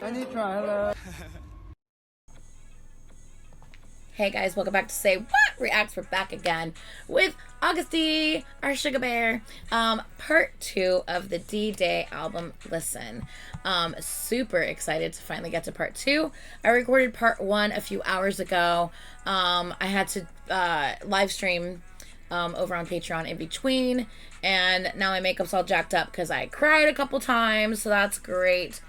Anitra, hello. Hey guys, welcome back to Say What Reacts. We're back again with Augusty, our sugar bear. Part 2 of the D-Day album Listen. Super excited to finally get to part 2. I recorded part 1 a few hours ago. I had to live stream over on Patreon in between, and now my makeup's all jacked up because I cried a couple times, so that's great.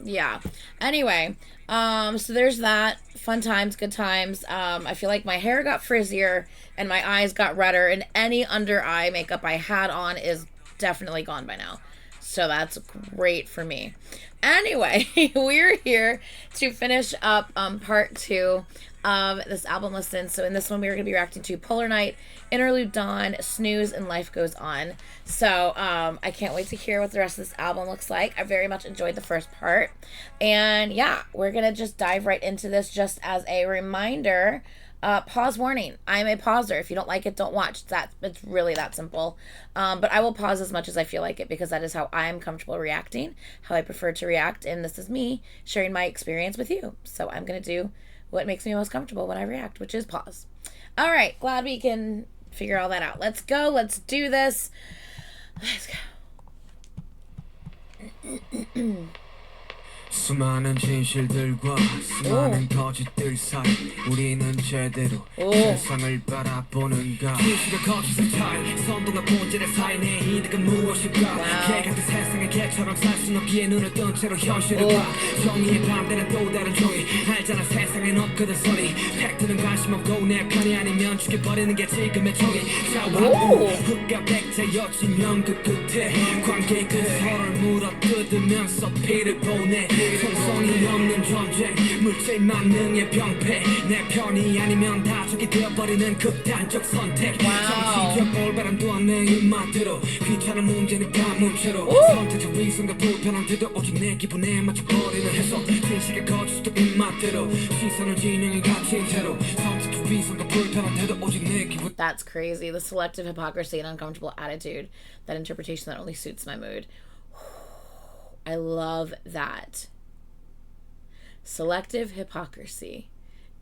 Yeah, anyway, so there's that. Fun times, good times. I feel like my hair got frizzier and my eyes got redder, and any under eye makeup I had on is definitely gone by now, so that's great for me. Anyway, we're here to finish up part 2 of this album Listen. So in this one, we're going to be reacting to Polar Night, Interlude, Dawn, Snooze, and Life Goes On. So I can't wait to hear what the rest of this album looks like. I very much enjoyed the first part. And yeah, we're going to just dive right into this. Just as a reminder, pause warning. I'm a pauser. If you don't like it, don't watch. It's really that simple. But I will pause as much as I feel like it, because that is how I am comfortable reacting, how I prefer to react. And this is me sharing my experience with you. So I'm going to do what makes me most comfortable when I react, which is pause. All right, glad we can figure all that out. Let's go. Let's do this. Let's go. 수많은 진실들과 수많은 거짓들 사이 우리는 제대로 세상을 바라보는가 진실의 거짓을 타이 선동과 본질의 사이 내 이득은 무엇일까 개 같은 세상에 개처럼 살 순 없기에 눈을 뜬 채로 현실을 봐 정의의 반대는 또 다른 종이 알잖아 세상엔 없거든 소리 팩트는 관심 없고 내 편이 아니면 죽여버리는 게 지금의 종이 자원은 흑과 백자여지면 그 끝에 관계 그 서로를 물어뜯으면서 피를 보내 성성이 없는 전쟁 물질 만능의 병폐 내 편이 아니면 다 적이 되어버리는 극단적 선택 정치적 올바람도 안 내 입맛대로 귀찮은 문제니까 문체로 선택적 위선과 불편한 태도 오직 내 기분에 맞춰버리는 해석 진실의 거짓도 입맛대로 시선을 진영이 갇힌 채로 선택적 위선과 불편한 태도 오직 내 기분. That's crazy. The selective hypocrisy and uncomfortable attitude, that interpretation that only suits my mood. I love that. Selective hypocrisy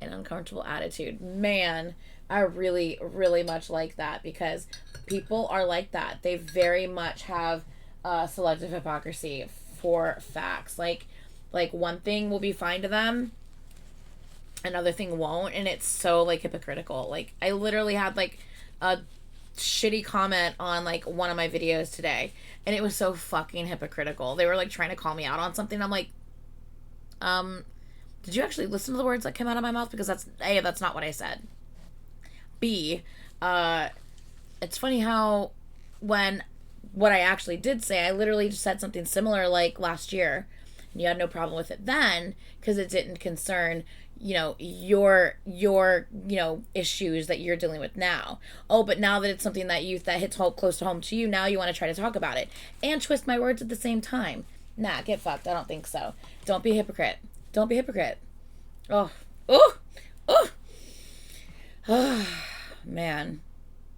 and uncomfortable attitude. Man, I really, really much like that, because people are like that. They very much have selective hypocrisy for facts. Like one thing will be fine to them, another thing won't, and it's so like hypocritical. Like I literally had like a shitty comment on like one of my videos today, and it was so fucking hypocritical. They were like trying to call me out on something. I'm like, did you actually listen to the words that came out of my mouth? Because that's A, that's not what I said. B, it's funny how when what I actually did say, I literally just said something similar like last year, and you had no problem with it then because it didn't concern, you know, your you know, issues that you're dealing with now. Oh, but now that it's something that hits close to home to you, now you want to try to talk about it and twist my words at the same time. Nah, get fucked. I don't think so. Don't be a hypocrite. Don't be a hypocrite. Oh, man.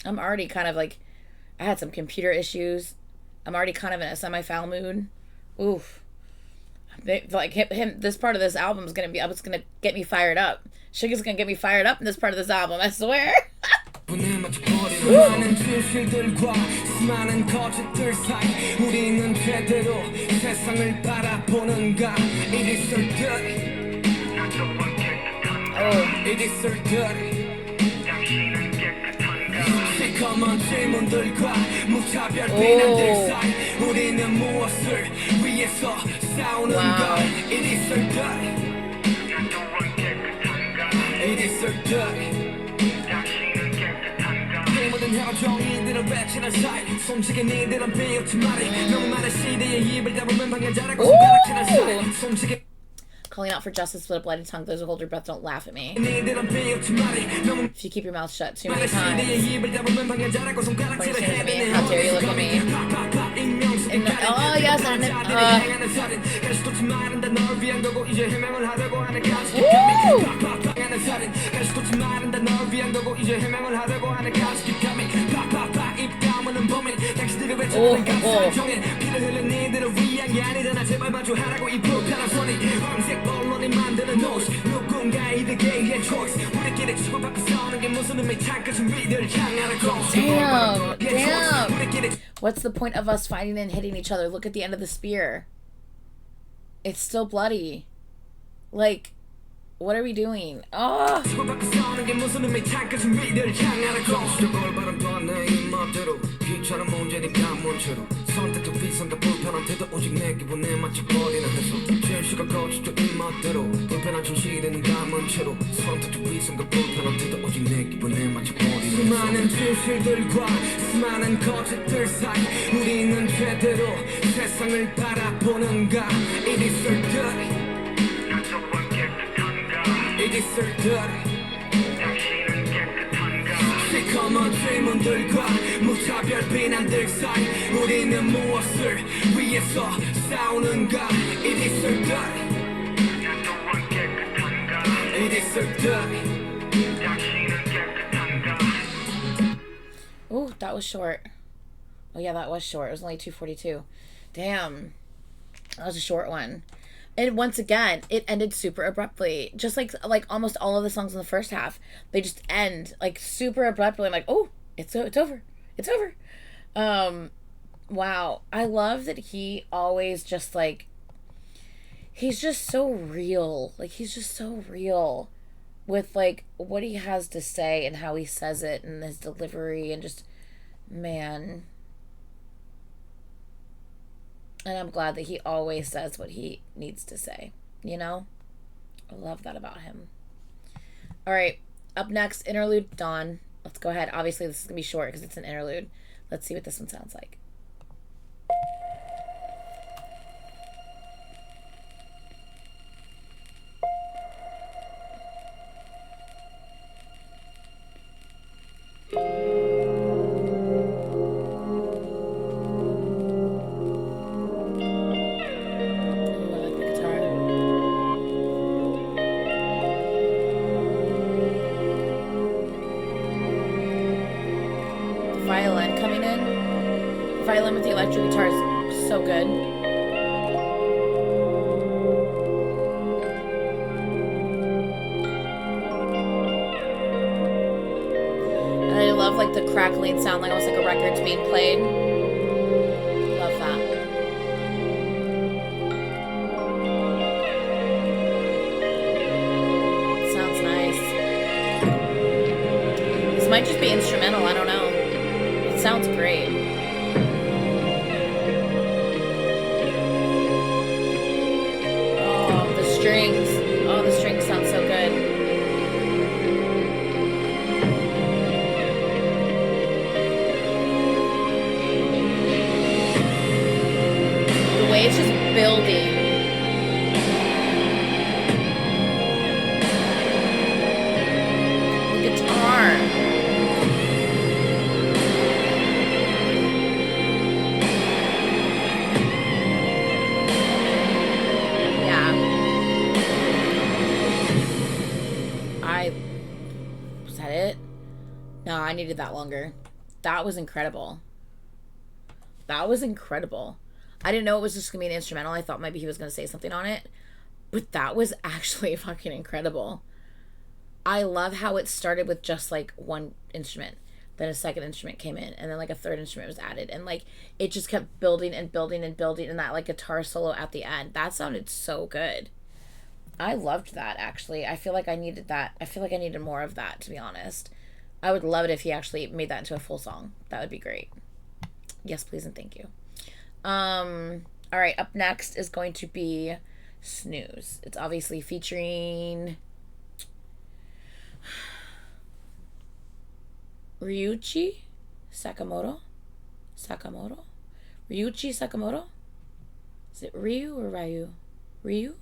I'm already kind of like, I had some computer issues. I'm already kind of in a semi-foul mood. Oof. Like him, this part of this album is gonna be, it's gonna get me fired up. Sugar's gonna get me fired up in this part of this album, I swear. 많은 진실들과 수많은 거짓들 사이 우리는 제대로 세상을 바라보는가 It is so good It is so good 당신은 깨끗한가 시커먼 질문들과 무차별 비난들 사이 우리는 무엇을 위해서 싸우는가 It is so good It is so good 정의들은 외치는 사이 솔직히 니들은 비웃지 말이 너무 많은 시대의 입을 다물면 방해자라고 손가락치는 사이 솔직히 Calling out for justice with a bloody tongue. Those who hold your breath don't laugh at me. If you keep your mouth shut too many times. Pointing to me, how dare you look at me. And, oh yes, and 피를 흘려 니들을 위한 게 아니잖아 제발 마주하라고 이 불편한 소리 황색 언론이 만드는 노ise 누군가 이들게 위한 choice 우리끼리 치고받고 싸우는 게 무슨 의미 창까지 우리들을 향하라고 Damn. What's the point of us fighting and hitting each other? Look at the end of the spear. It's still bloody. Like, what are we doing? Oh. 수많은 진실들과 수많은 거짓들 사이 우리는 제대로 세상을 바라보는가 It is so good It is so good 당신은 깨끗한가 시커먼 질문들과 무차별 비난들 사이 우리는 무엇을 위해서 싸우는가 It is so good 깨끗한가 It is so good 당신은 깨끗한가 Oh, that was short. Oh yeah, that was short. It was only 2:42. Damn. That was a short one. And once again, it ended super abruptly. Just like almost all of the songs in the first half, they just end like super abruptly. I'm like, oh, it's over. It's over. Wow. I love that he always just like he's just so real. Like he's just so real with like what he has to say and how he says it and his delivery and just man. And I'm glad that he always says what he needs to say, you know? I love that about him. All right, up next, Interlude, Dawn. Let's go ahead. Obviously, this is going to be short because it's an interlude. Let's see what this one sounds like. Violin coming in. Violin with the electric guitar is so good. And I love like the crackling sound, like almost like a record's being played. Love that. Sounds nice. This might just be instrumental, I don't know. Sounds great. Oh, the strings. Oh, the strings sound so good. The way it's just building. The guitar. Was that it? No, I needed that longer. That was incredible. That was incredible. I didn't know it was just going to be an instrumental. I thought maybe he was going to say something on it. But that was actually fucking incredible. I love how it started with just like one instrument. Then a second instrument came in. And then like a third instrument was added. And like it just kept building and building and building. And that like guitar solo at the end. That sounded so good. I loved that, actually. I feel like I needed that. I feel like I needed more of that, to be honest. I would love it if he actually made that into a full song. That would be great. Yes, please, and thank you. All right, up next is going to be Snooze. It's obviously featuring Ryuichi Sakamoto? Ryuichi Sakamoto? Is it Ryu or Ryu? Ryu?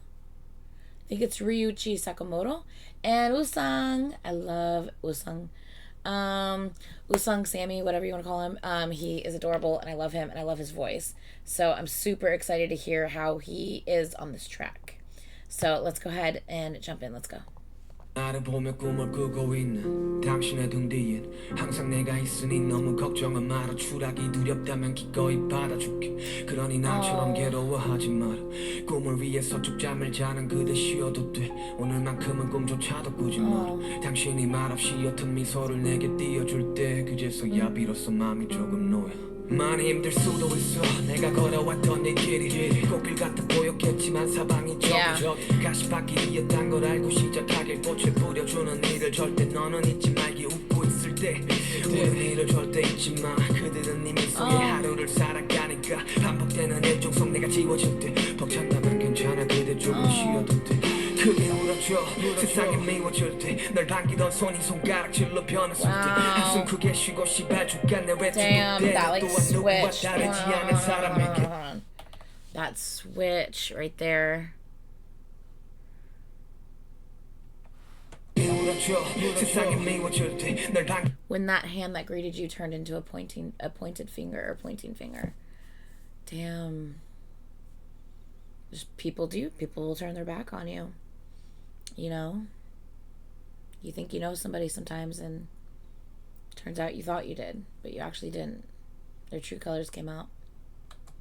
I think it's Ryuichi Sakamoto. And Usang. I love Usang. Usang Sammy, whatever you want to call him. He is adorable and I love him and I love his voice. So I'm super excited to hear how he is on this track. So let's go ahead and jump in. Let's go. 나를 보며 꿈을 꾸고 있는 당신의 등 뒤엔 항상 내가 있으니 너무 걱정은 마라 추락이 두렵다면 기꺼이 받아줄게 그러니 나처럼 괴로워하지 마라 꿈을 위해서 쭉 잠을 자는 그대 쉬어도 돼 오늘만큼은 꿈조차도 꾸지 마라 당신이 말없이 옅은 미소를 내게 띄워줄 때 그제서야 비로소 마음이 조금 놓여 많이 힘들 수도 있어 내가 걸어왔던 내 길이 꽃길 같아 보였겠지만 사방이 저기 가시밭길이었단 걸 알고 시작하길 꽃을 뿌려주는 일을 절대 너는 잊지 말기 웃고 있을 때 우는 일을 절대 잊지 마 그들은 이미 속에 하루를 살아가니까 반복되는 일종 속 내가 지워질 때 벅찬다면 괜찮아 그대 조금 쉬어도 돼 크게 울어줘 세상에 미워질 때널 반기던 손이 손가락질로 변했을 때 한숨 크게 쉬고 시발 죽간 내 외출도 때 또한 누구와 다르지 않은 사람에게 That switch right there. When that hand that greeted you turned into a pointed finger or pointing finger. Damn. Just people will turn their back on you. You know? You think you know somebody sometimes and turns out you thought you did, but you actually didn't. Their true colors came out.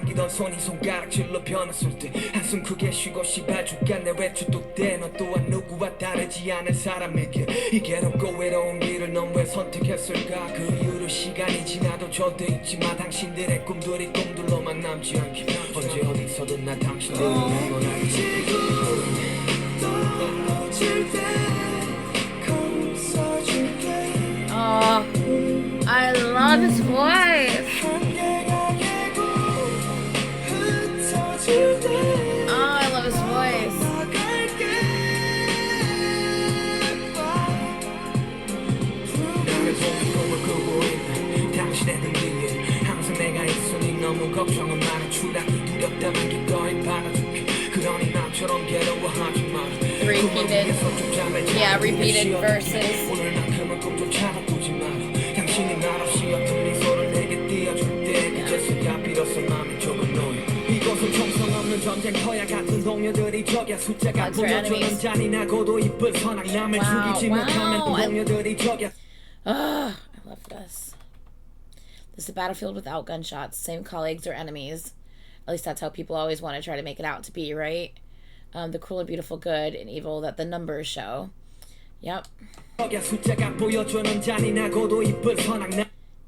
이던 손이 손가락질로 변했을 때 한숨 크게 쉬고 시발 죽간 내 외출도 때너 또한 누구와 다르지 않은 사람에게 이 괴롭고 외로운 길을 넌 왜 선택했을까 그 이후로 시간이 지나도 절대 잊지 마 당신들의 꿈들이 꿈들로만 남지 않게 언제 어디서든 나 당신들을 응원할게 I love his voice. I love his voice. Repeated. Yeah, repeated verses. 전쟁터야 같은 동료들이 적야 숫자가 보여주는 잔인하고도 이쁜 선악 남을 죽이지 못하면 동료들이 적야 I love this. This is a battlefield without gunshots. Same colleagues or enemies. At least that's how people always want to try to make it out to be, right? The cruel and beautiful, good and evil that the numbers show. Yep. If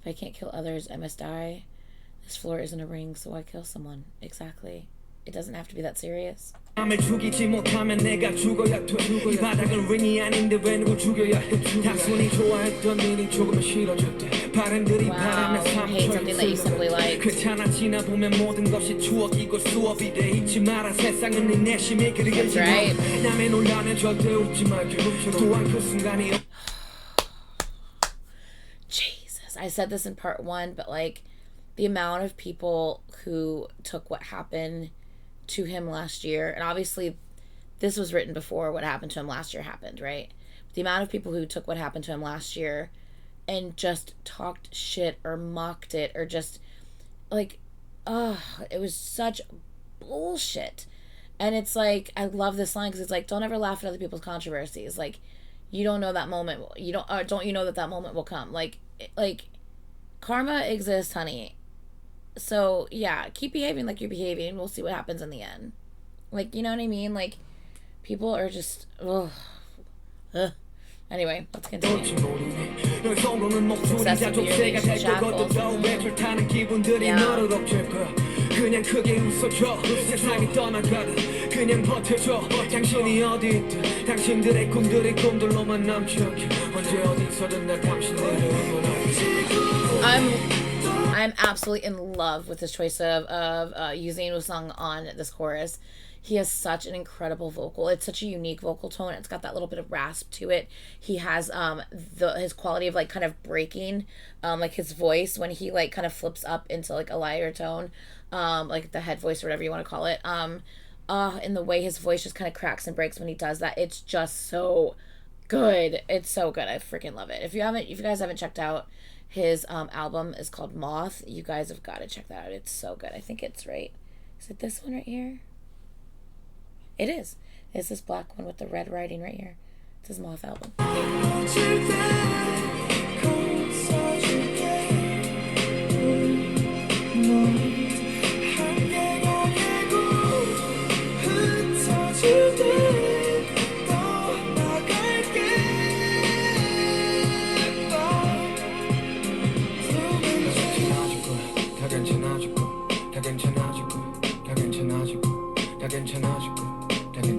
I can't kill others, I must die. This floor isn't a ring, so why kill someone? Exactly. It doesn't have to be that serious. 남을 죽이지 못하면 내가 죽어야 돼. 이 바닥은 링이 아닌데 왜 누굴 죽여야 해. 단순히 좋아했던 일이 조금은 싫어질 때 바람들이 바람에 삼켜있을 괜찮아 지나보면 모든 것이 추억이고 수업이 돼 잊지 마라 세상은 네 내심이 그리겠지 남의 놀라면 절대 웃지 말게 또한 그 순간이 Jesus, I said this in part 1, but like the amount of people who took what happened to him last year, and obviously this was written before what happened to him last year happened, right? The amount of people who took what happened to him last year and just talked shit or mocked it or just like, it was such bullshit. And it's like, I love this line because it's like, don't ever laugh at other people's controversies. Like, you don't know that moment. Don't you know that moment will come? Like karma exists, honey. So yeah, keep behaving like you're behaving. We'll see what happens in the end. Like, you know what I mean? Like, people are just Anyway, let's continue. Success of your shackles. 그냥 크게 웃어줘 세상이 떠나가듯 그냥 버텨줘 당신이 어디 있든 당신들의 꿈들이 꿈들로만 남지 않게 언제 어디서든 날 당신들을 응원할게 I'm absolutely in love with his choice of using Woo-sung on this chorus. He has such an incredible vocal. It's such a unique vocal tone. It's got that little bit of rasp to it. He has his quality of like kind of breaking, like his voice when he like kind of flips up into like a lighter tone, like the head voice or whatever you want to call it. In the way his voice just kind of cracks and breaks when he does that. It's just so good. It's so good. I freaking love it. If you guys haven't checked out his album, is called Moth. You guys have got to check that out. It's so good. I think it's right. Is it this one right here? It is. It's this black one with the red writing right here. It's his Moth album.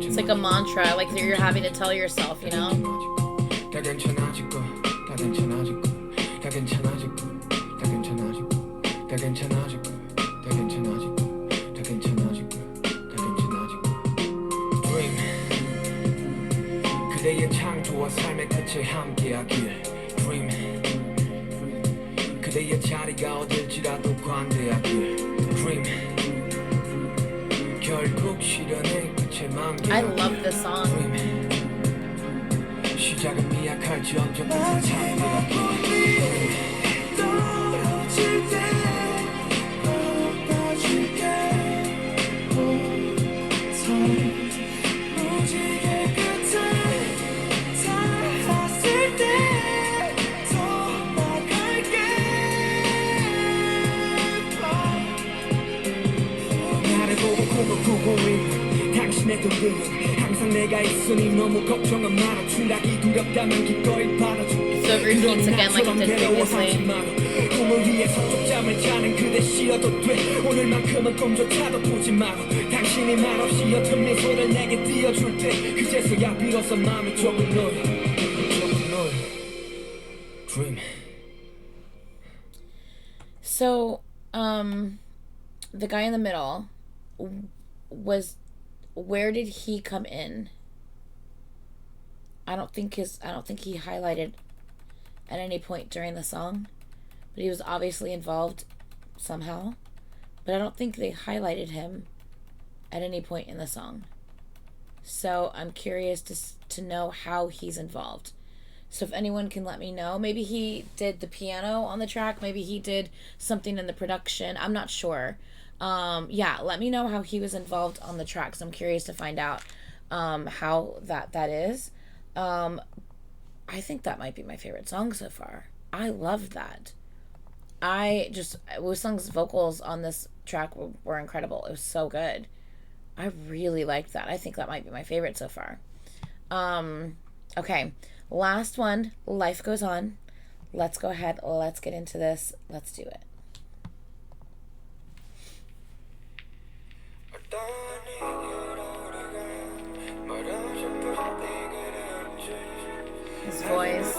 It's like a mantra, like you're having to tell yourself, you know? 그대의 창조와 삶의 끝에 함께하길 Dream 그대의 자리가 어딜지라도 관대하길 Dream 결국 실현의 끝에 I love this song. Dream 시작은 미약할지언정 끝에 잠들어길 당신의 동료는 항상 내가 있으니 너무 걱정은 마라 추락이 두렵다면 기꺼이 받아줄게 So it repeats again like it did previously. 꿈을 위해 서쪽 잠을 자는 그대 쉬어도 돼 오늘만큼은 꿈조차도 보지 마라 당신이 말없이 옅은 미소를 내게 띄워줄 때 그제서야 비로소 마음이 조금 놓여 Dream. So, the guy in the middle was, where did he come in? I don't think he highlighted at any point during the song, but he was obviously involved somehow, but I don't think they highlighted him at any point in the song. So I'm curious to know how he's involved. So if anyone can let me know, maybe he did the piano on the track, maybe he did something in the production, I'm not sure. Yeah, let me know how he was involved on the track, 'cause I'm curious to find out how that is. I think that might be my favorite song so far. I loved that. Woo-sung's vocals on this track were incredible. It was so good. I really liked that. I think that might be my favorite so far. Okay, last one, Life Goes On. Let's go ahead, let's get into this. Let's do it. His voice.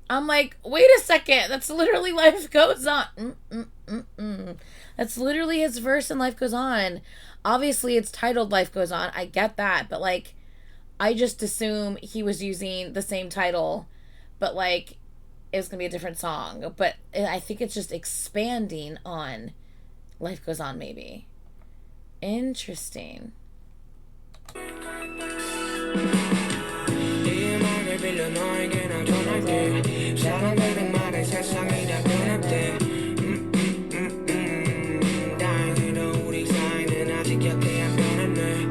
I'm like, wait a second, that's literally Life Goes On. That's literally his verse in Life Goes On. Obviously, it's titled Life Goes On. I get that, but like, I just assume he was using the same title, but like, it was gonna be a different song. But I think it's just expanding on Life Goes On, maybe. Interesting. 사람들은 말해 세상이 다 변했대 다행히도 우리 사이는 아직 곁에 안 변했네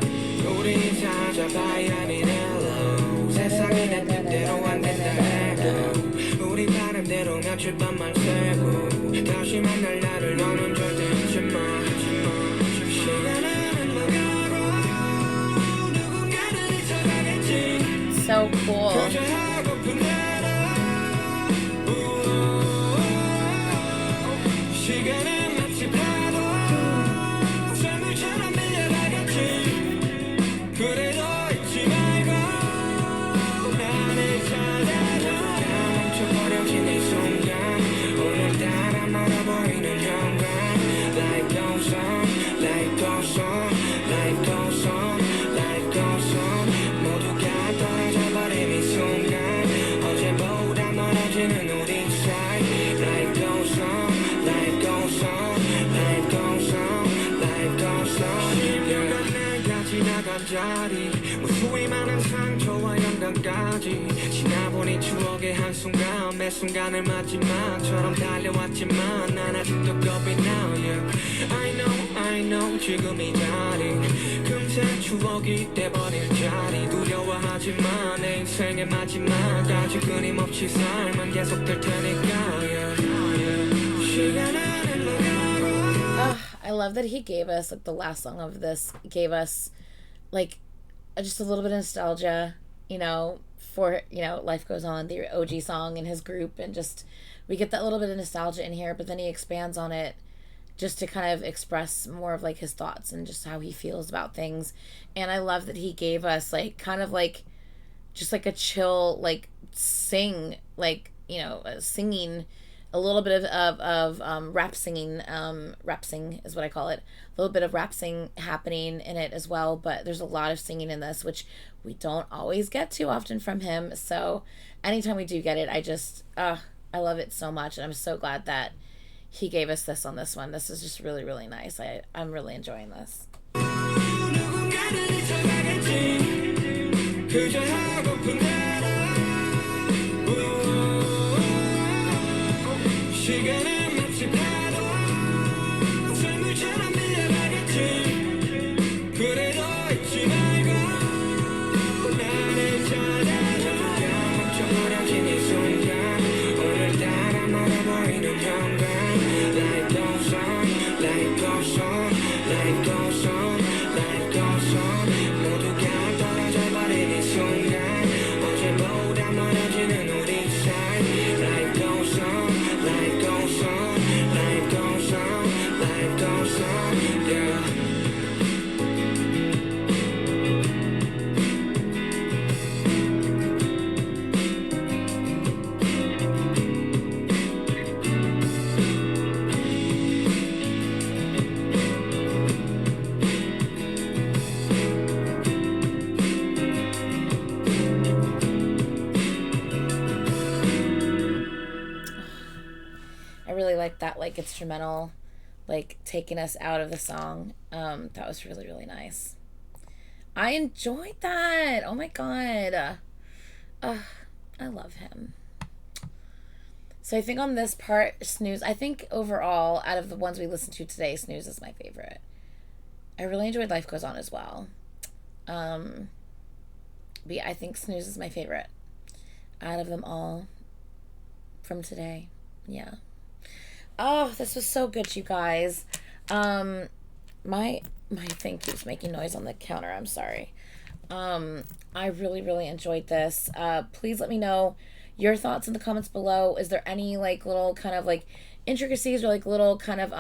우리 찾아봐야 하니 hello 세상이 내 뜻대로 안 된다 해도 우리 바람대로 며칠 밤만 새고 다시 만날 날을 너는 절대 잊지 마 시간은 흘러가고 누군가는 잊혀가겠지 So cool. 모두가 떨어져 버린 이 순간 자리 무수히 많은 상처와 영광까지 지나보니 추억의 한순간 매 순간을 마지막처럼 달려왔지만 난 아직도 겁이 나 yeah. I know 지금 이 자리 금세 추억이 돼버릴 자리 두려워하지만 내 인생의 마지막까지 끊임없이 삶은 계속될 테니까 yeah. 시간은 I love that he gave us, like, the last song of this gave us, like, just a little bit of nostalgia, you know, for, you know, Life Goes On, the OG song and his group, and just, we get that little bit of nostalgia in here, but then he expands on it just to kind of express more of, like, his thoughts and just how he feels about things. And I love that he gave us, like, kind of, like, just, like, a chill, like, singing, a little bit of rap singing, rap sing is what I call it, a little bit of rap sing happening in it as well, but there's a lot of singing in this, which we don't always get too often from him, so anytime we do get it, I love it so much, and I'm so glad that he gave us this on this one. This is just really, really nice. I'm really enjoying this. Like that, like, instrumental, like, taking us out of the song. That was really, really nice. I enjoyed that. Oh my god. I love him. So I think on this part, Snooze, I think overall, out of the ones we listened to today, Snooze is my favorite. I really enjoyed Life Goes On as well. But yeah, I think Snooze is my favorite out of them all from today. Yeah. Oh, this was so good, you guys. My thing keeps making noise on the counter. I'm sorry. I really, really enjoyed this. Please let me know your thoughts in the comments below. Is there any, like, little kind of, like, intricacies or, like, little kind of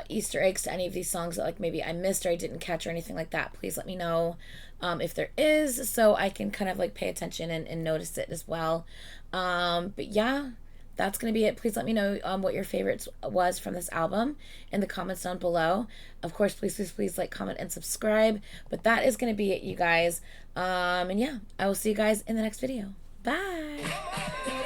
Easter eggs to any of these songs that, like, maybe I missed or I didn't catch or anything like that? Please let me know if there is, so I can kind of, like, pay attention and notice it as well. But yeah, that's going to be it. Please let me know what your favorites was from this album in the comments down below. Of course, please like, comment, and subscribe. But that is going to be it, you guys. And yeah, I will see you guys in the next video. Bye!